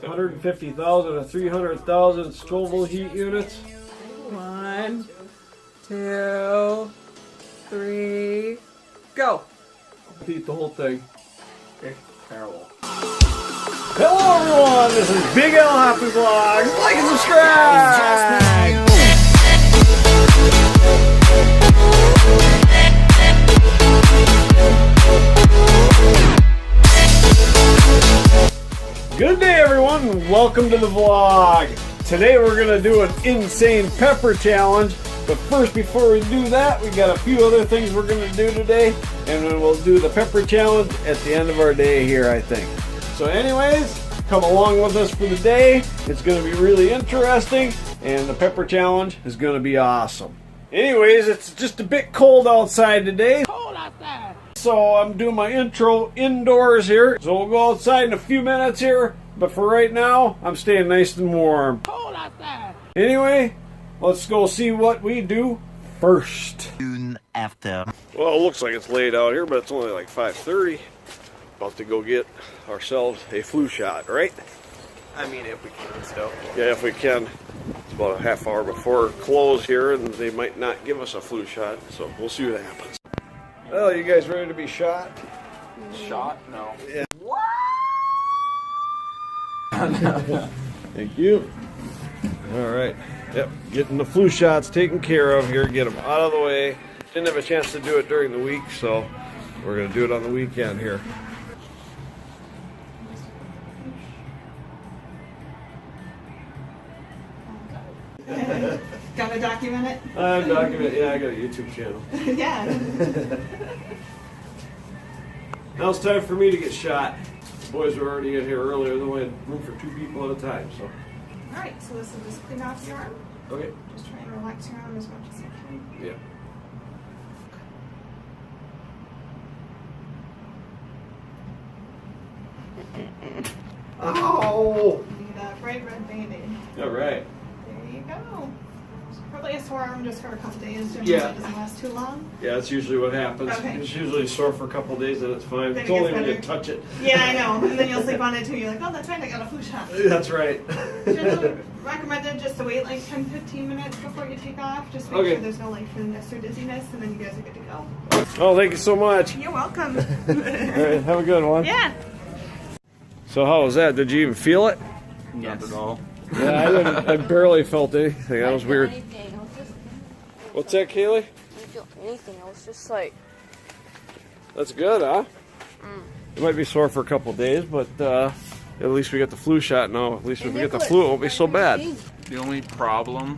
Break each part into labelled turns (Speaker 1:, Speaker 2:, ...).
Speaker 1: 150,000 to 300,000 Scoville heat units.
Speaker 2: 1, 2, 3, go.
Speaker 1: Heat the whole thing.
Speaker 2: Okay, parallel.
Speaker 1: Hello everyone, this is Big L Happy Vlogs. Like and subscribe! Good day everyone, and welcome to the vlog. Today we're going to do an insane pepper challenge. But first, before we do that, we got a few other things we're going to do today. And then we'll do the pepper challenge at the end of our day here, I think. So anyways, come along with us for the day. It's going to be really interesting. And the pepper challenge is going to be awesome. Anyways, it's just a bit cold outside today. Cold outside. So I'm doing my intro indoors here. So we'll go outside in a few minutes here. But for right now, I'm staying nice and warm. Cold outside. Anyway, let's go see what we do first.
Speaker 3: Soon after.
Speaker 1: Well, it looks like it's late out here, but it's only like 5:30. About to go get ourselves a flu shot, right?
Speaker 4: I mean, if we can still.
Speaker 1: Yeah, if we can. It's about a half hour before close here, and they might not give us a flu shot, so we'll see what happens. Well, you guys ready to be shot?
Speaker 4: Shot? No.
Speaker 1: Yeah. Thank you. All right. Yep, getting the flu shots taken care of here. Get them out of the way. Didn't have a chance to do it during the week, so we're going to do it on the weekend here.
Speaker 2: Gotta document it?
Speaker 1: I'm documenting. Yeah, I got a YouTube channel.
Speaker 2: Yeah.
Speaker 1: Now it's time for me to get shot. The boys were already in here earlier. They only had room for 2 people at a time, so.
Speaker 2: Alright, so this will just clean off your arm.
Speaker 1: Okay.
Speaker 2: Just try and relax your arm as much as you can.
Speaker 1: Yeah. Ow!
Speaker 2: Need a bright red Band-Aid.
Speaker 1: All right.
Speaker 2: There you go. Probably a sore arm just for a couple days. Generally
Speaker 1: Yeah.
Speaker 2: it doesn't last too long.
Speaker 1: Yeah, that's usually what happens.
Speaker 2: Okay.
Speaker 1: It's usually sore for a couple of days and it's fine.
Speaker 2: Then
Speaker 1: It's
Speaker 2: it
Speaker 1: only
Speaker 2: gets
Speaker 1: when you
Speaker 2: better.
Speaker 1: touch it.
Speaker 2: Yeah, I know. And then you'll sleep on it too. You're like, oh, that's right, I got a flu shot.
Speaker 1: That's right.
Speaker 2: Generally recommended just to wait like 10-15 minutes before you take off. Just make
Speaker 1: Okay.
Speaker 2: sure there's no like thinness or dizziness, and then you guys are good to go.
Speaker 1: Oh, thank you so much.
Speaker 2: You're welcome.
Speaker 1: All right, have a good one.
Speaker 2: Yeah.
Speaker 1: So how was that? Did you even feel it?
Speaker 4: Not at all.
Speaker 1: Yeah, I didn't. I barely felt anything. That was weird. What's that, Kaylee?
Speaker 5: I didn't feel anything. I was just like...
Speaker 1: That's good, huh? It might be sore for a couple of days, but at least we got the flu shot now. At least if we get the flu, it won't be so bad.
Speaker 4: The only problem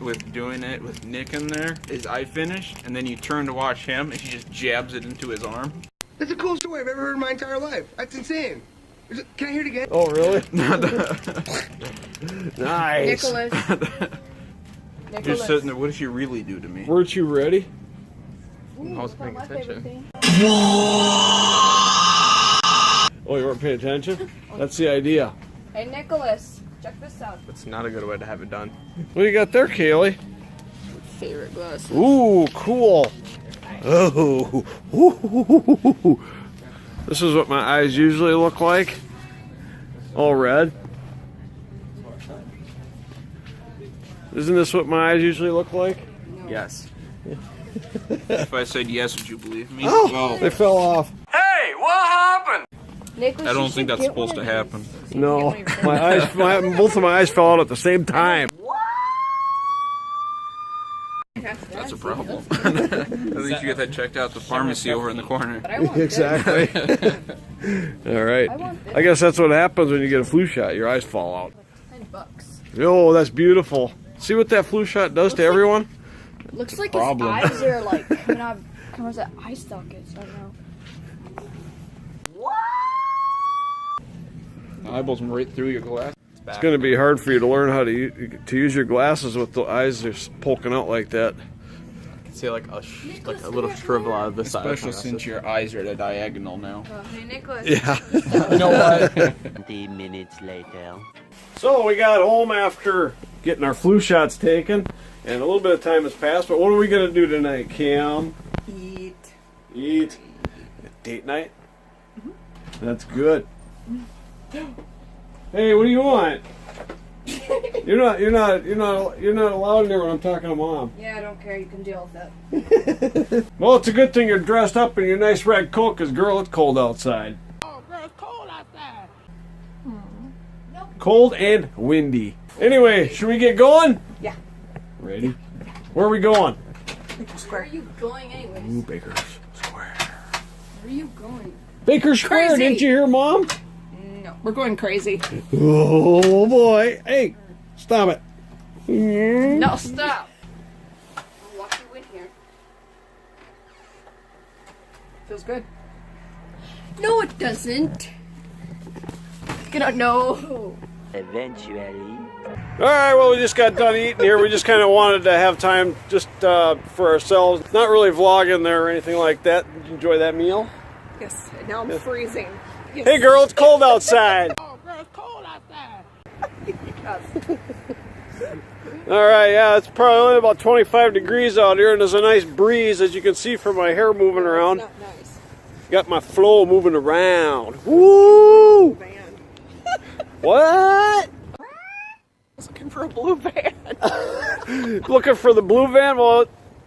Speaker 4: with doing it with Nick in there is I finish, and then you turn to watch him, and he just jabs it into his arm.
Speaker 6: That's the coolest story I've ever heard in my entire life. That's insane. Can I hear it again?
Speaker 1: Oh, really? Nice.
Speaker 5: Nicholas.
Speaker 4: You're sitting there, what did she really do to me?
Speaker 1: Weren't you ready?
Speaker 4: I was paying attention.
Speaker 1: Oh, you weren't paying attention? That's the idea.
Speaker 5: Hey, Nicholas. Check this out.
Speaker 4: It's not a good way to have it done.
Speaker 1: What do you got there, Kaylee?
Speaker 5: Favorite glasses.
Speaker 1: Ooh, cool. Oh, ooh. This is what my eyes usually look like. All red. Isn't this what my eyes usually look like?
Speaker 4: Yes. If I said yes, would you believe me?
Speaker 1: Oh, they fell off.
Speaker 5: Nicholas,
Speaker 4: I don't
Speaker 5: you
Speaker 4: think
Speaker 5: should
Speaker 4: that's
Speaker 5: get one
Speaker 4: supposed to
Speaker 5: of
Speaker 4: happen.
Speaker 5: these.
Speaker 1: No,
Speaker 5: You can
Speaker 1: my eyes, both of my eyes fell out at the same time.
Speaker 4: That's a problem. At least you get that checked out at the pharmacy over in the corner.
Speaker 5: But I want this.
Speaker 1: Exactly. All right. I guess that's what happens when you get a flu shot. Your eyes fall out.
Speaker 5: $10.
Speaker 1: Oh, that's beautiful. See what that flu shot does to everyone?
Speaker 5: Looks like
Speaker 4: problem.
Speaker 5: his eyes are like coming out. Where's that eye stalk is? I don't know.
Speaker 4: Eyeballs them right through your glass.
Speaker 1: It's going to be hard for you to learn how to use your glasses with the eyes just poking out like that.
Speaker 7: See like a little shrivel out of the side.
Speaker 4: Especially since your eyes are at a diagonal now.
Speaker 5: Hey, Nicholas.
Speaker 1: Yeah.
Speaker 4: You know what?
Speaker 3: 20 minutes later.
Speaker 1: So we got home after getting our flu shots taken, and a little bit of time has passed. But what are we going to do tonight, Cam?
Speaker 2: Eat.
Speaker 1: Eat. Date night? That's good. Hey, what do you want? You're not allowed in there when I'm talking to Mom.
Speaker 5: Yeah, I don't care. You can deal with it.
Speaker 1: Well, it's a good thing you're dressed up in your nice red coat, because, girl, it's cold outside.
Speaker 6: Oh, girl, it's cold outside.
Speaker 1: Cold and windy. Anyway, should we get going?
Speaker 5: Yeah.
Speaker 1: Ready? Where are we going?
Speaker 5: Where are you going anyways?
Speaker 1: Ooh, Baker's Square.
Speaker 5: Where are you going?
Speaker 1: Baker's Square,
Speaker 5: Crazy.
Speaker 1: didn't you hear, Mom?
Speaker 5: No, we're going crazy.
Speaker 1: Oh, boy. Hey, stop it.
Speaker 5: No, stop. I'll walk you in here. Feels good. No, it doesn't. Get out, no.
Speaker 3: Eventually.
Speaker 1: All right, well, we just got done eating here. We just kind of wanted to have time just for ourselves. Not really vlogging there or anything like that. Did you enjoy that meal?
Speaker 2: Yes, and now I'm freezing. Yes.
Speaker 1: Hey, girl, it's cold outside.
Speaker 6: Oh, girl, it's cold outside.
Speaker 1: All right, yeah, it's probably only about 25 degrees out here, and there's a nice breeze, as you can see from my hair moving around.
Speaker 2: Not nice.
Speaker 1: Got my flow moving around. Woo!
Speaker 2: Van.
Speaker 1: What?
Speaker 2: I was looking for a blue van.
Speaker 1: Looking for the blue van? Well,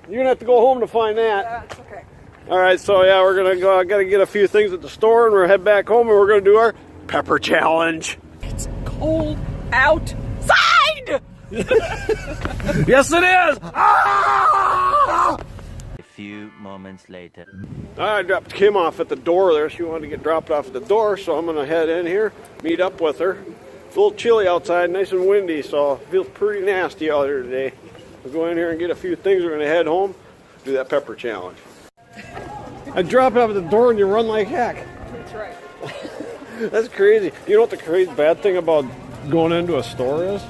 Speaker 1: you're gonna have to go home to find that.
Speaker 2: That's okay.
Speaker 1: All right, so yeah, we're gonna go. I gotta get a few things at the store, and we're head back home, and we're gonna do our pepper challenge.
Speaker 2: It's cold outside.
Speaker 1: Yes, it is. Ah!
Speaker 3: A few moments later.
Speaker 1: I dropped Kim off at the door there. She wanted to get dropped off at the door, so I'm gonna head in here, meet up with her. It's a little chilly outside, nice and windy, so it feels pretty nasty out here today. We'll go in here and get a few things. We're gonna head home, do that pepper challenge. I drop off at the door and you run like heck.
Speaker 2: That's right.
Speaker 1: That's crazy. You know what the crazy bad thing about going into a store is?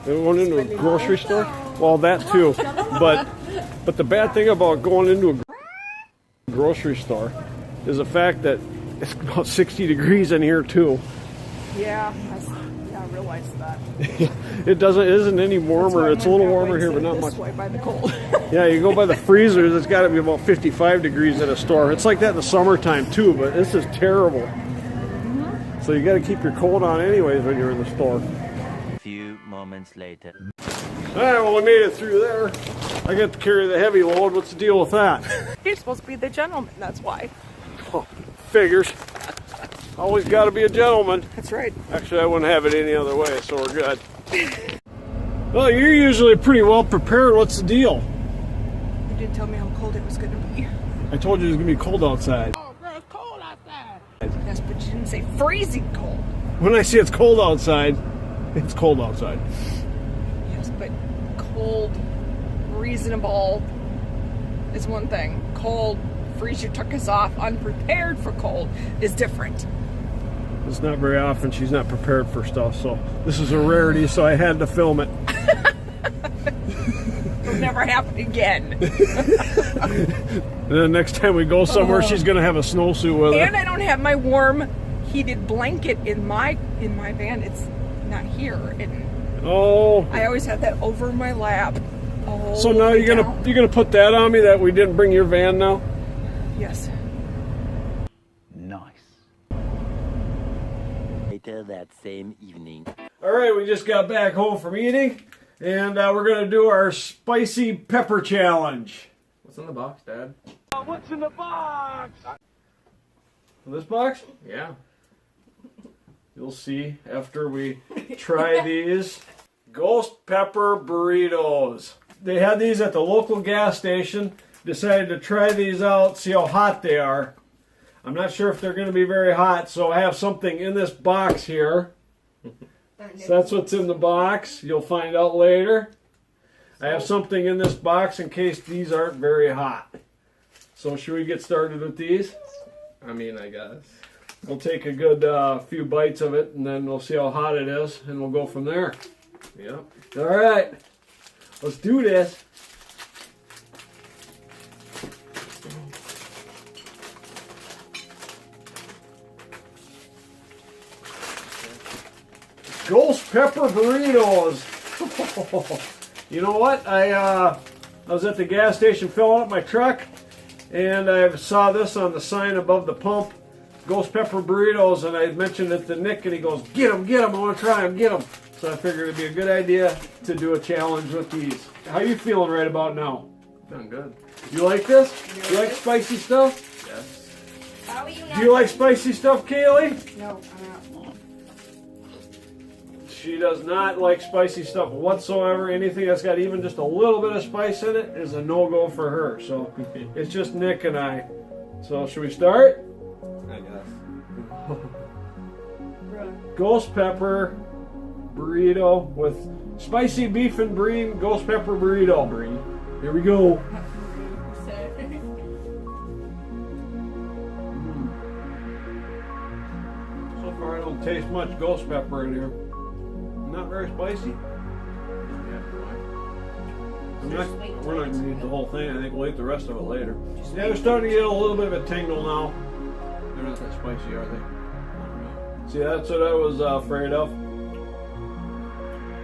Speaker 1: Going into a grocery store? Well, that too. But the bad thing about going into a grocery store is the fact that it's about 60 degrees in here too.
Speaker 2: Yeah, I realized that.
Speaker 1: It isn't any warmer. It's a little warmer here, but not much.
Speaker 2: This way by the cold.
Speaker 1: Yeah, you go by the freezers, it's got to be about 55 degrees at a store. It's like that in the summertime too, but this is terrible. So you got to keep your coat on anyways when you're in the store.
Speaker 3: A few moments later.
Speaker 1: All right, well, we made it through there. I got to carry the heavy load. What's the deal with that?
Speaker 2: You're supposed to be the gentleman, that's why.
Speaker 1: Oh, figures. Always got to be a gentleman.
Speaker 2: That's right.
Speaker 1: Actually, I wouldn't have it any other way, so we're good. Well, you're usually pretty well prepared. What's the deal?
Speaker 2: You didn't tell me how cold it was going to be.
Speaker 1: I told you it was going to be cold outside.
Speaker 6: Oh, girl, it's cold outside.
Speaker 2: Yes, but you didn't say freezing cold.
Speaker 1: When I say it's cold outside, it's cold outside.
Speaker 2: Yes, but cold, reasonable is one thing. Cold, freeze your tuchus off, unprepared for cold is different.
Speaker 1: It's not very often she's not prepared for stuff, so this is a rarity, so I had to film it.
Speaker 2: It'll never happen again.
Speaker 1: And then next time we go somewhere, she's going to have a snowsuit with her.
Speaker 2: And I don't have my warm heated blanket in my van. It's not here.
Speaker 1: Oh.
Speaker 2: I always have that over my lap.
Speaker 1: So now you're gonna put that on me that we didn't bring your van now?
Speaker 2: Yes.
Speaker 3: Nice. Later that same evening.
Speaker 1: All right, we just got back home from eating, and we're going to do our spicy pepper challenge.
Speaker 7: What's in the box, Dad?
Speaker 1: What's in the box? This box?
Speaker 7: Yeah.
Speaker 1: You'll see after we try these. Ghost pepper burritos. They had these at the local gas station. Decided to try these out, see how hot they are. I'm not sure if they're going to be very hot, so I have something in this box here. So that's what's in the box. You'll find out later. I have something in this box in case these aren't very hot. So should we get started with these?
Speaker 7: I mean, I guess.
Speaker 1: We'll take a good few bites of it, and then we'll see how hot it is, and we'll go from there.
Speaker 7: Yep.
Speaker 1: All right, let's do this. Ghost pepper burritos. You know what? I was at the gas station filling up my truck, and I saw this on the sign above the pump. ghost pepper burritos, and I mentioned it to Nick, and he goes, get them, I want to try them, get them. So I figured it'd be a good idea to do a challenge with these. How you feeling right about now?
Speaker 7: Feeling good.
Speaker 1: You like this? You like spicy stuff?
Speaker 7: Yes.
Speaker 5: How are you not?
Speaker 1: Do you like spicy stuff, Kaylee?
Speaker 5: No, I'm not.
Speaker 1: She does not like spicy stuff whatsoever. Anything that's got even just a little bit of spice in it is a no-go for her. So it's just Nick and I. So should we start?
Speaker 7: I guess.
Speaker 1: Ghost pepper burrito with spicy beef and brie ghost pepper burrito. Here we go. So far I don't taste much ghost pepper in here. Not very spicy. We're not going to eat the whole thing. I think we'll eat the rest of it later. Yeah, they're starting to get a little bit of a tingle now.
Speaker 7: They're not that spicy, are they?
Speaker 1: See, that's what I was afraid of.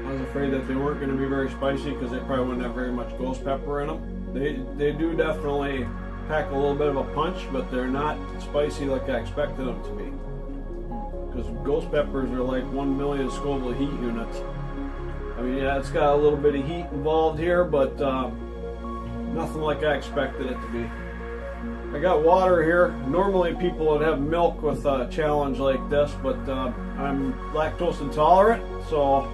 Speaker 1: I was afraid that they weren't going to be very spicy because they probably wouldn't have very much ghost pepper in them. They do definitely pack a little bit of a punch, but they're not spicy like I expected them to be. Because ghost peppers are like 1 million Scoville heat units. I mean, yeah, it's got a little bit of heat involved here, but nothing like I expected it to be. I got water here. Normally people would have milk with a challenge like this, but I'm lactose intolerant, so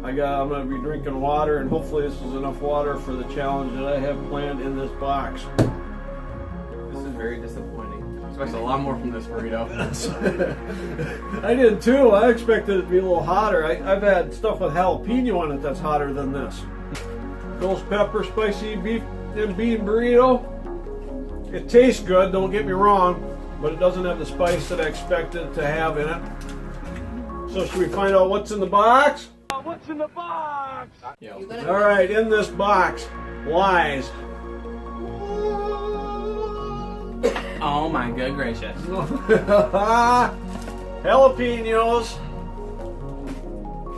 Speaker 1: I'm going to be drinking water, and hopefully this is enough water for the challenge that I have planned in this box.
Speaker 7: This is very disappointing. I expect a lot more from this burrito.
Speaker 1: I did too. I expected it to be a little hotter. I've had stuff with jalapeno on it that's hotter than this. Ghost pepper spicy beef and bean burrito. It tastes good, don't get me wrong, but it doesn't have the spice that I expected it to have in it. So should we find out what's in the box? What's in the box?
Speaker 7: Yeah.
Speaker 1: All right, in this box lies
Speaker 7: Oh my good gracious.
Speaker 1: jalapenos,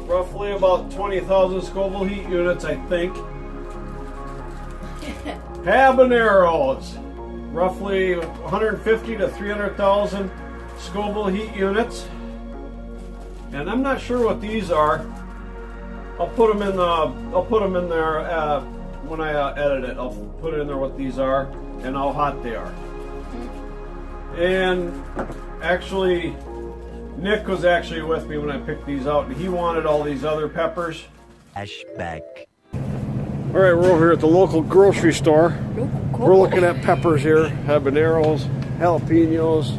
Speaker 1: roughly about 20,000 Scoville heat units, I think. Habaneros, roughly 150 to 300,000 Scoville heat units. And I'm not sure what these are. I'll put them in there when I edit it. I'll put in there what these are and how hot they are. And actually, Nick was actually with me when I picked these out, and he wanted all these other peppers.
Speaker 3: Flashback.
Speaker 1: All right, we're over here at the local grocery store. We're looking at peppers here, habaneros, jalapenos.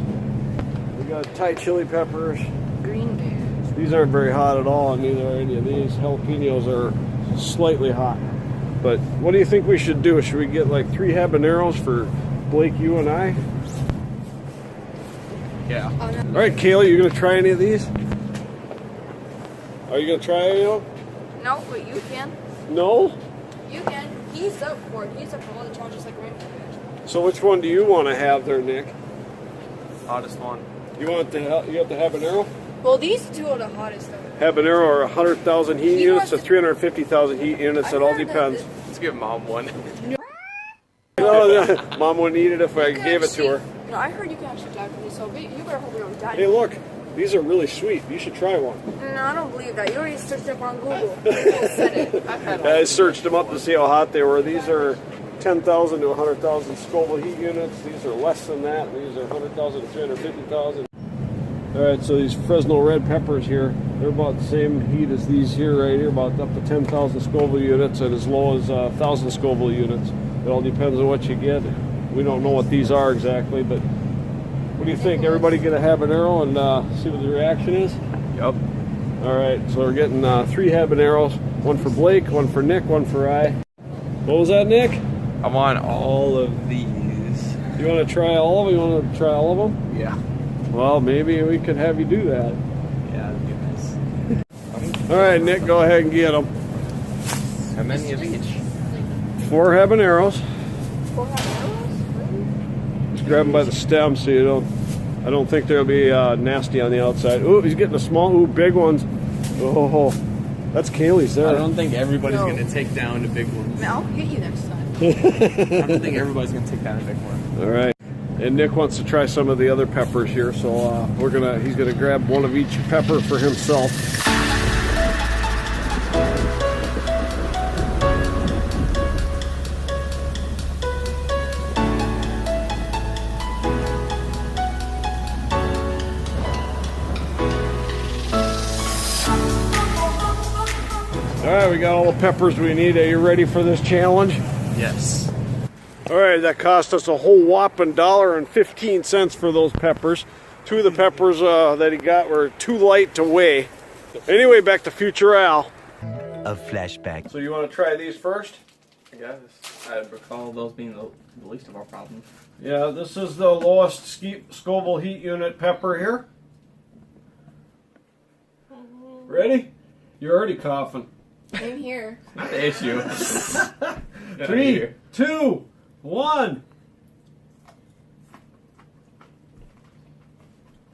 Speaker 1: We got Thai chili peppers.
Speaker 2: Green beans.
Speaker 1: These aren't very hot at all, and neither are any of these. Jalapenos are slightly hot. But what do you think we should do? Should we get like 3 habaneros for Blake, you, and I?
Speaker 7: Yeah.
Speaker 1: All right, Kayla, you gonna try any of these? Are you gonna try any of them?
Speaker 5: No, but you can.
Speaker 1: No?
Speaker 5: You can. He's up for it. He's up for all the challenges like Rainbow.
Speaker 1: So which one do you want to have there, Nick?
Speaker 7: Hottest one.
Speaker 1: You want the habanero?
Speaker 5: Well, these two are the hottest though.
Speaker 1: Habanero are 100,000 heat
Speaker 5: He
Speaker 1: units
Speaker 5: wants
Speaker 1: to
Speaker 5: to-
Speaker 1: 350,000 heat units. It all depends.
Speaker 7: Let's give mom one.
Speaker 1: No, Mom wouldn't eat it if I gave it to her.
Speaker 5: No, I heard you can actually die from these, so you better hope you don't die.
Speaker 1: Hey, look, these are really sweet. You should try one.
Speaker 5: No, I don't believe that. You already searched up on Google. Google said it. I've had
Speaker 1: I searched them up to see how hot they were. These are 10,000 to 100,000 Scoville heat units. These are less than that. These are 100,000 to 350,000. All right, so these Fresno red peppers here, they're about the same heat as these here right here, about up to 10,000 Scoville units and as low as 1,000 Scoville units. It all depends on what you get. We don't know what these are exactly, but what do you think? Everybody get a habanero and see what the reaction is?
Speaker 7: Yup.
Speaker 1: All right, so we're getting 3 habaneros, one for Blake, one for Nick, one for I. What was that, Nick?
Speaker 7: I want all of these.
Speaker 1: You want to try all of them? You want to try all of them?
Speaker 7: Yeah.
Speaker 1: Well, maybe we could have you do that.
Speaker 7: Yeah, that'd be nice.
Speaker 1: All right, Nick, go ahead and get them.
Speaker 7: How many of each?
Speaker 1: 4 habaneros.
Speaker 5: 4 habaneros?
Speaker 1: Just grab them by the stem so you don't. I don't think they'll be nasty on the outside. Ooh, he's getting the small, big ones. Oh, that's Kaylee's there.
Speaker 7: I don't think everybody's gonna take down the big ones.
Speaker 5: Man, I'll hit you next time.
Speaker 7: I don't think everybody's gonna take down a big one.
Speaker 1: All right. And Nick wants to try some of the other peppers here, so he's gonna grab one of each pepper for himself. All right, we got all the peppers we need. Are you ready for this challenge?
Speaker 7: Yes.
Speaker 1: All right, that cost us a whole whopping $1.15 for those peppers. Two of the peppers that he got were too light to weigh. Anyway, back to Future Al.
Speaker 3: A flashback.
Speaker 1: So you want to try these first?
Speaker 7: I guess. I recall those being the least of our problems.
Speaker 1: Yeah, this is the lowest Scoville heat unit pepper here. Ready? You're already coughing.
Speaker 5: Same here.
Speaker 7: Not the issue.
Speaker 1: 3, 2, 1.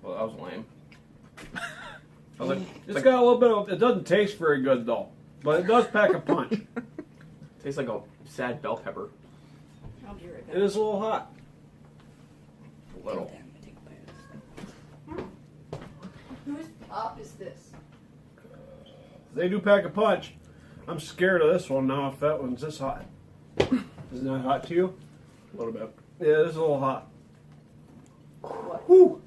Speaker 7: Well, that was lame. I was like,
Speaker 1: It's got a little bit of, it doesn't taste very good though, but it does pack a punch.
Speaker 7: tastes like a sad bell pepper.
Speaker 5: I'll be right back.
Speaker 1: It is a little hot.
Speaker 7: A little.
Speaker 5: Whose pop is this?
Speaker 1: They do pack a punch. I'm scared of this one now if that one's this hot. Isn't that hot to you?
Speaker 7: A little bit.
Speaker 1: Yeah, this is a little hot.
Speaker 5: What?
Speaker 1: Whew.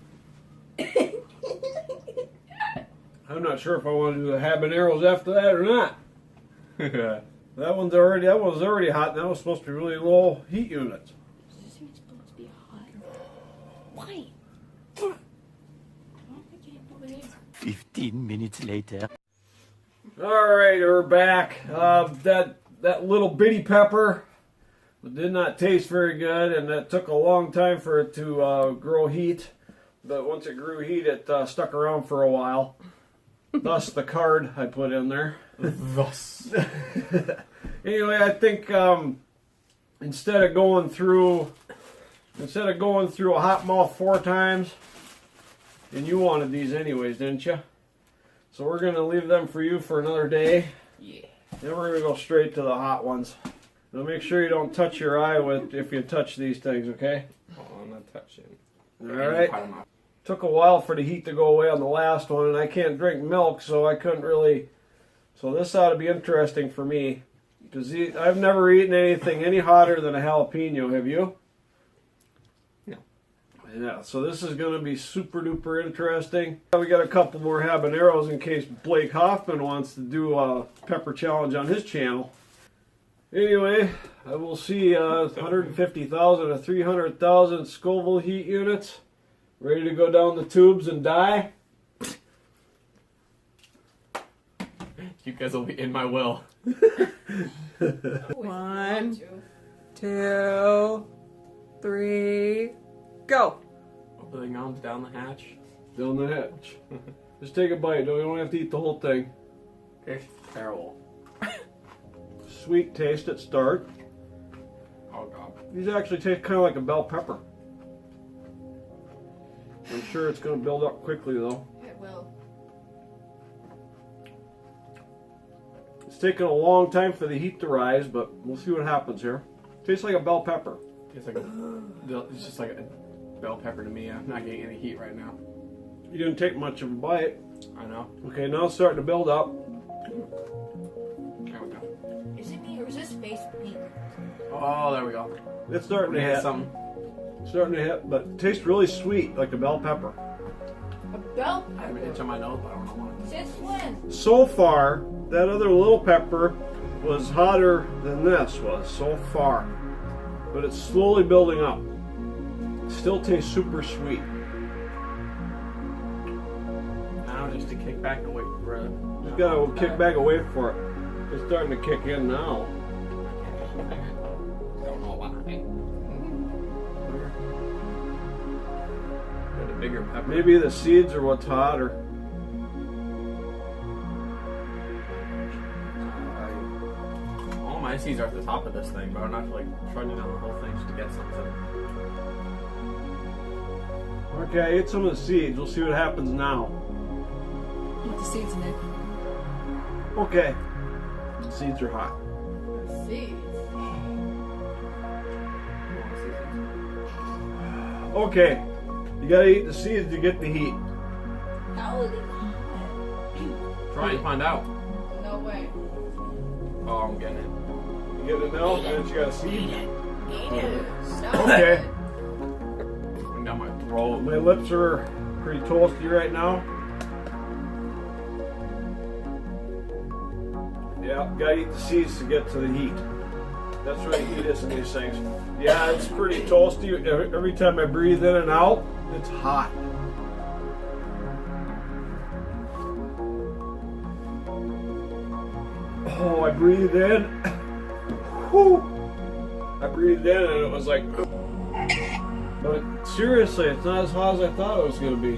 Speaker 1: I'm not sure if I want to do the habaneros after that or not. That was already hot, and that was supposed to be really low heat units.
Speaker 5: This is supposed to be hot. Why? Oh, I can't believe it.
Speaker 3: 15 minutes later.
Speaker 1: All right, we're back. That little bitty pepper did not taste very good, and it took a long time for it to grow heat. But once it grew heat, it stuck around for a while. Thus the card I put in there.
Speaker 7: Thus.
Speaker 1: Anyway, I think instead of going through a hot mouth 4 times, and you wanted these anyways, didn't you? So we're gonna leave them for you for another day.
Speaker 7: Yeah.
Speaker 1: Then we're gonna go straight to the hot ones. Now make sure you don't touch your eye if you touch these things, okay?
Speaker 7: Oh, I'm not touching.
Speaker 1: All right. Took a while for the heat to go away on the last one, and I can't drink milk, so I couldn't really. So this ought to be interesting for me, because I've never eaten anything any hotter than a jalapeno. Have you?
Speaker 7: No.
Speaker 1: Yeah. So this is going to be super duper interesting. We got a couple more habaneros in case Blake Hoffman wants to do a pepper challenge on his channel. Anyway, I will see 150,000 to 300,000 Scoville heat units. Ready to go down the tubes and die?
Speaker 7: You guys will be in my will.
Speaker 2: 1, 2, 3, go.
Speaker 7: Opening arms down the hatch.
Speaker 1: Down the hatch. Just take a bite. You don't have to eat the whole thing.
Speaker 7: It's terrible.
Speaker 1: Sweet taste at start.
Speaker 7: Oh god.
Speaker 1: These actually taste kind of like a bell pepper. I'm sure it's going to build up quickly though.
Speaker 5: It will.
Speaker 1: It's taken a long time for the heat to rise, but we'll see what happens here. Tastes like a bell pepper.
Speaker 7: It's just like a bell pepper to me. I'm not getting any heat right now.
Speaker 1: You didn't take much of a bite.
Speaker 7: I know.
Speaker 1: Okay, now it's starting to build up.
Speaker 7: There we go.
Speaker 5: Is it me or is this face pink?
Speaker 7: Oh, there we go.
Speaker 1: It's starting to
Speaker 7: We had
Speaker 1: hit.
Speaker 7: something.
Speaker 1: Starting to hit, but it tastes really sweet, like a bell pepper.
Speaker 5: A bell
Speaker 7: I have an itch on my nose, but I don't know what.
Speaker 5: Since when?
Speaker 1: So far, that other little pepper was hotter than this was, so far. But it's slowly building up. It still tastes super sweet.
Speaker 7: Now just to kick back and wait for it.
Speaker 1: Just gotta kick back and wait for it. It's starting to kick in now.
Speaker 7: Don't know why. Got a bigger pepper.
Speaker 1: Maybe the seeds are what's hotter.
Speaker 7: All my seeds are at the top of this thing, but I'm not like trudging down the whole thing just to get something.
Speaker 1: Okay, I ate some of the seeds. We'll see what happens now.
Speaker 2: Eat the seeds, Nick.
Speaker 1: Okay. The seeds are hot.
Speaker 5: Seeds.
Speaker 1: Okay, you gotta eat the seeds to get the heat.
Speaker 5: How is it hot?
Speaker 7: Try and find out.
Speaker 5: No way.
Speaker 7: Oh, I'm getting it.
Speaker 1: You get it now, and then you gotta seed.
Speaker 5: Stop
Speaker 1: Okay.
Speaker 5: it.
Speaker 7: Bring down my throat.
Speaker 1: My lips are pretty toasty right now. Yeah, gotta eat the seeds to get to the heat. That's what the heat is in these things. Yeah, it's pretty toasty. Every time I breathe in and out, it's hot. Oh, I breathed in. Whew. I breathed in and it was like, but seriously, it's not as hot as I thought it was going to be.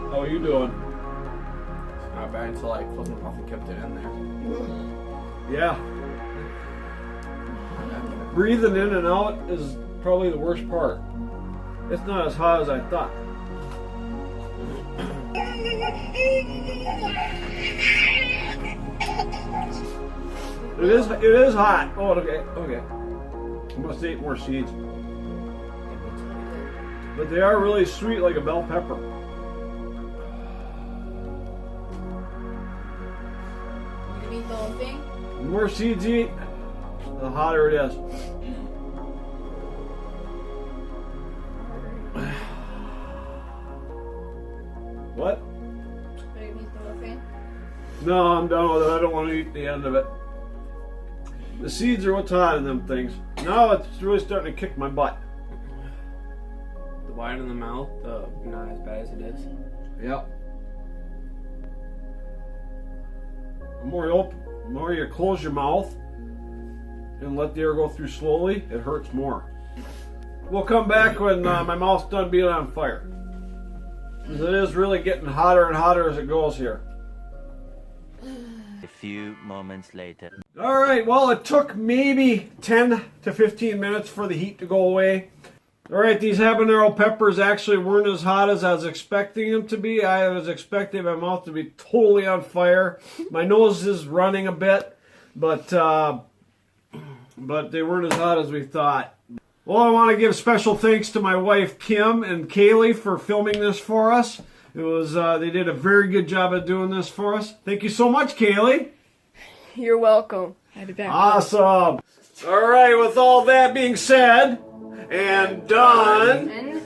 Speaker 1: How are you doing?
Speaker 7: It's not bad until I closed my mouth and kept it in there.
Speaker 1: Yeah. Breathing in and out is probably the worst part. It's not as hot as I thought. It is hot. Oh, okay. I must eat more seeds. But they are really sweet like a bell pepper.
Speaker 5: You gonna eat the whole thing?
Speaker 1: The more seeds you eat, the hotter it is. What?
Speaker 5: Are you gonna eat the whole thing?
Speaker 1: No, I'm done with it. I don't want to eat the end of it. The seeds are what's hot in them things. Now it's really starting to kick my butt.
Speaker 7: The wide in the mouth, not as bad as it is.
Speaker 1: Yep. The more you close your mouth and let the air go through slowly, it hurts more. We'll come back when my mouth's done being on fire. 'Cause it is really getting hotter and hotter as it goes here.
Speaker 3: A few moments later.
Speaker 1: All right, well, it took maybe 10 to 15 minutes for the heat to go away. All right, these habanero peppers actually weren't as hot as I was expecting them to be. I was expecting my mouth to be totally on fire. My nose is running a bit, but they weren't as hot as we thought. Well, I want to give special thanks to my wife Kim and Kaylee for filming this for us. It was they did a very good job of doing this for us. Thank you so much, Kaylee.
Speaker 2: You're welcome. I'll be back.
Speaker 1: Awesome. All right, with all that being said and done,
Speaker 5: And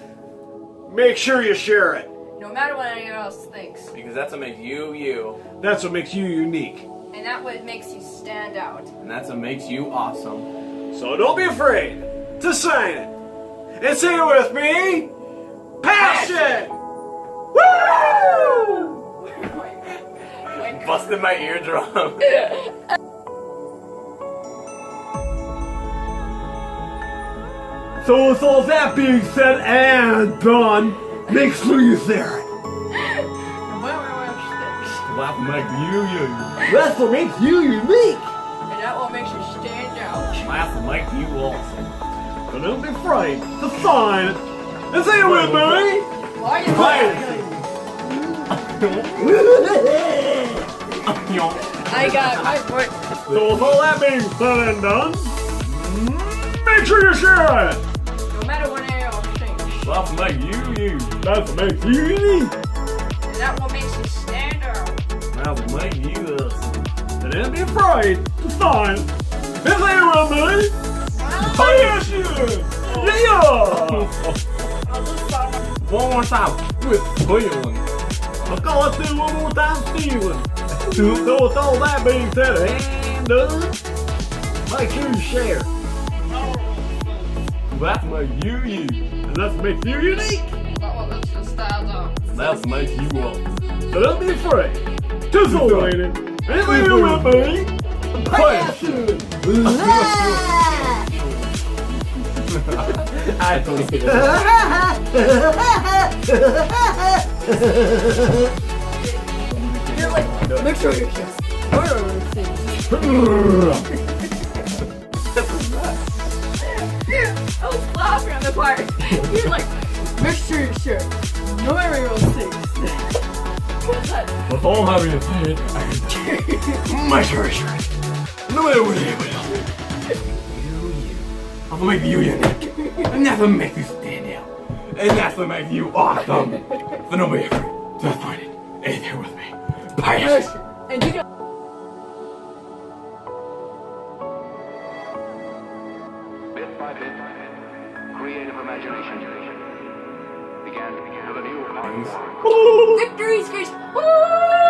Speaker 1: make sure you share it.
Speaker 5: no matter what anyone else thinks.
Speaker 7: Because that's what makes you, you.
Speaker 1: That's what makes you unique.
Speaker 5: And that's what makes you stand out.
Speaker 7: And that's what makes you awesome.
Speaker 1: So don't be afraid to sign it. And say it with me. Passion! Woo!
Speaker 7: Busted my eardrum.
Speaker 1: So with all that being said and done, make sure you share it.
Speaker 7: Laugh like you, you.
Speaker 1: That's what makes you unique.
Speaker 5: And that what makes you stand out.
Speaker 7: Laugh like you awesome.
Speaker 1: So don't be afraid to sign it. And say it with me.
Speaker 5: Why are you I got my point.
Speaker 1: So with all that being said and done, make sure you share it.
Speaker 5: No matter what anyone else thinks.
Speaker 7: Laugh like you, you.
Speaker 1: That's what makes you unique.
Speaker 5: And that what makes you stand out.
Speaker 7: Laugh like you awesome.
Speaker 1: And don't be afraid to sign it. And say it with me. Passion! Yeah!
Speaker 7: One more time with feeling.
Speaker 1: I'll call it through one more time, Steven. So with all that being said and done, make sure you share.
Speaker 7: Laugh like you, you.
Speaker 1: And that's what makes you unique.
Speaker 5: That what makes you stand out.
Speaker 7: Laugh like you awesome.
Speaker 1: So don't be afraid to sign it. And say it with me. Passion!
Speaker 7: I believe it.
Speaker 5: You're like, make sure you're just.
Speaker 2: I was laughing on the part. You're like, make sure you're sure. No matter what things.
Speaker 1: With all having said, make sure you share it. No matter what anybody else.
Speaker 7: That's what makes you unique. And that's what makes you stand out. And that's what makes you awesome. So don't be afraid. Just find it. It's here with me. Bye.
Speaker 2: And you got
Speaker 8: Bit by bit, creative imagination began with a new art form.
Speaker 5: Victory screech! Woo!